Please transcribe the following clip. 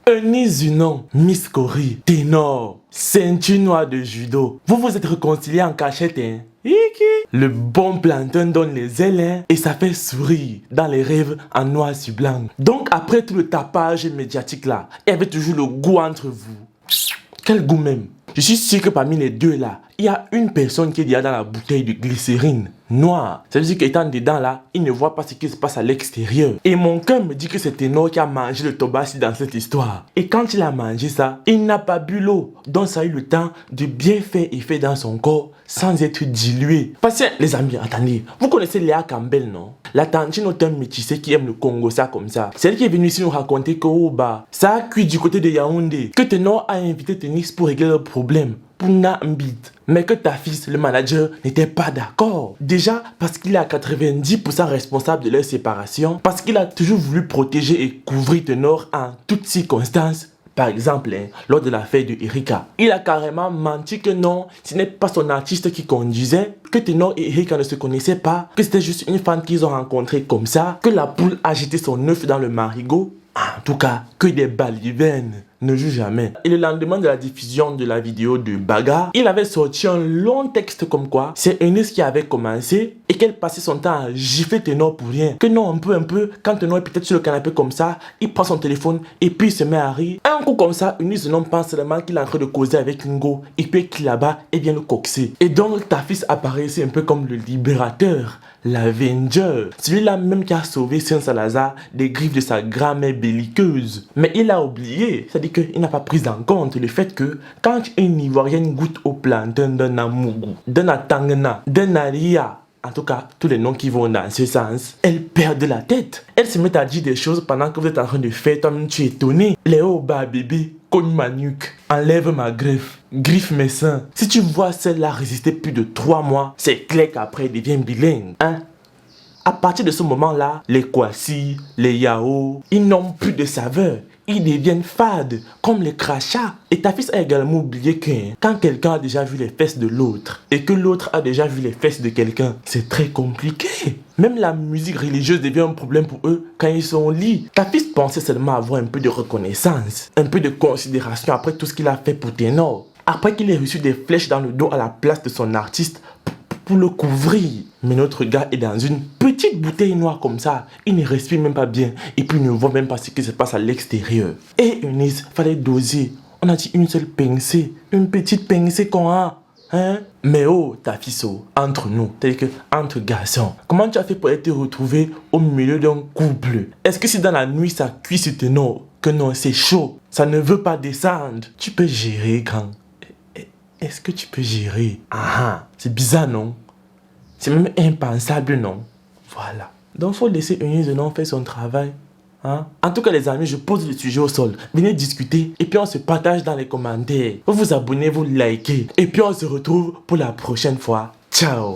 Eunice Zunon, Miss Corée, ténor, ceinture noire de judo. Vous vous êtes réconciliés en cachette, hein? Le bon plantain donne les ailes, hein, et ça fait sourire dans les rêves en noir sur blanc. Donc après tout le tapage médiatique là, il y avait toujours le goût entre vous. Quel goût même? Je suis sûr que parmi les deux là, il y a une personne qui est déjà dans la bouteille de glycérine noire. Ça veut dire qu'étant dedans là, il ne voit pas ce qui se passe à l'extérieur. Et mon cœur me dit que c'est Ténor qui a mangé le tobassi dans cette histoire. Et quand il a mangé ça, il n'a pas bu l'eau. Donc ça a eu le temps de bien faire effet dans son corps sans être dilué. Parce que les amis, attendez, vous connaissez Léa Campbell, non? La tantine autant métissée qui aime le Congo, ça comme ça. C'est elle qui est venue ici nous raconter que ça a cuit du côté de Yaoundé. Que Ténor a invité Tennis pour régler le problème. Pour Nambit. Mais que ta fils, le manager, n'était pas d'accord. Déjà parce qu'il est à 90% responsable de leur séparation. Parce qu'il a toujours voulu protéger et couvrir Ténor en toutes circonstances. Par exemple, lors de l'affaire de Erika. Il a carrément menti que non, ce n'est pas son artiste qui conduisait, que Ténor et Erika ne se connaissaient pas, que c'était juste une fan qu'ils ont rencontrée comme ça, que la poule a jeté son œuf dans le marigot. En tout cas, que des balivernes ne jouent jamais. Et le lendemain de la diffusion de la vidéo de Baga, il avait sorti un long texte comme quoi c'est Eunice qui avait commencé et qu'elle passait son temps à gifler Ténor pour rien. Que non, un peu, quand Ténor est peut-être sur le canapé comme ça, il prend son téléphone et puis il se met à rire. Un coup comme ça, Eunice non pense seulement qu'il est en train de causer avec Ngo et puis qu'il là-bas et vient le coxer. Et donc ta fils apparaît ici un peu comme le libérateur, l'Avenger, celui-là même qui a sauvé Saint-Salazar des griffes de sa grand-mère belliqueuse. Mais il a oublié, c'est-à-dire qu'il n'a pas pris en compte le fait que quand une Ivoirienne goûte au plantain d'un Amougou, d'un Atangana, d'un Aria, en tout cas tous les noms qui vont dans ce sens, elle perd de la tête. Elle se met à dire des choses pendant que vous êtes en train de faire, toi-même tu es étonné. Léo bas bébé, cogne ma nuque, enlève ma greffe, griffe mes seins. Si tu vois celle-là résister plus de 3 mois, c'est clair qu'après elle devient bilingue, hein? À partir de ce moment-là, les kwasi, les yao, ils n'ont plus de saveur. Ils deviennent fades, comme les crachats. Et ta fils a également oublié que quand quelqu'un a déjà vu les fesses de l'autre et que l'autre a déjà vu les fesses de quelqu'un, c'est très compliqué. Même la musique religieuse devient un problème pour eux quand ils sont au lit. Ta fils pensait seulement avoir un peu de reconnaissance, un peu de considération après tout ce qu'il a fait pour Ténor. Après qu'il ait reçu des flèches dans le dos à la place de son artiste pour le couvrir. Mais notre gars est dans une petite bouteille noire comme ça. Il ne respire même pas bien. Et puis il ne voit même pas ce qui se passe à l'extérieur. Et Eunice, fallait doser. On a dit une seule pincée. Une petite pincée qu'on a. Hein? Mais oh, ta fille, entre nous, c'est-à-dire que entre garçons, comment tu as fait pour être retrouvé au milieu d'un couple? Est-ce que si dans la nuit ça cuit sur tes noms, que non, c'est chaud, ça ne veut pas descendre? Tu peux gérer quand? Est-ce que tu peux gérer? Ah, c'est bizarre, non? C'est même impensable, non? Voilà. Donc, il faut laisser Eunice Zunon faire son travail. Hein? En tout cas, les amis, je pose le sujet au sol. Venez discuter et puis on se partage dans les commentaires. Vous vous abonnez, vous likez. Et puis on se retrouve pour la prochaine fois. Ciao!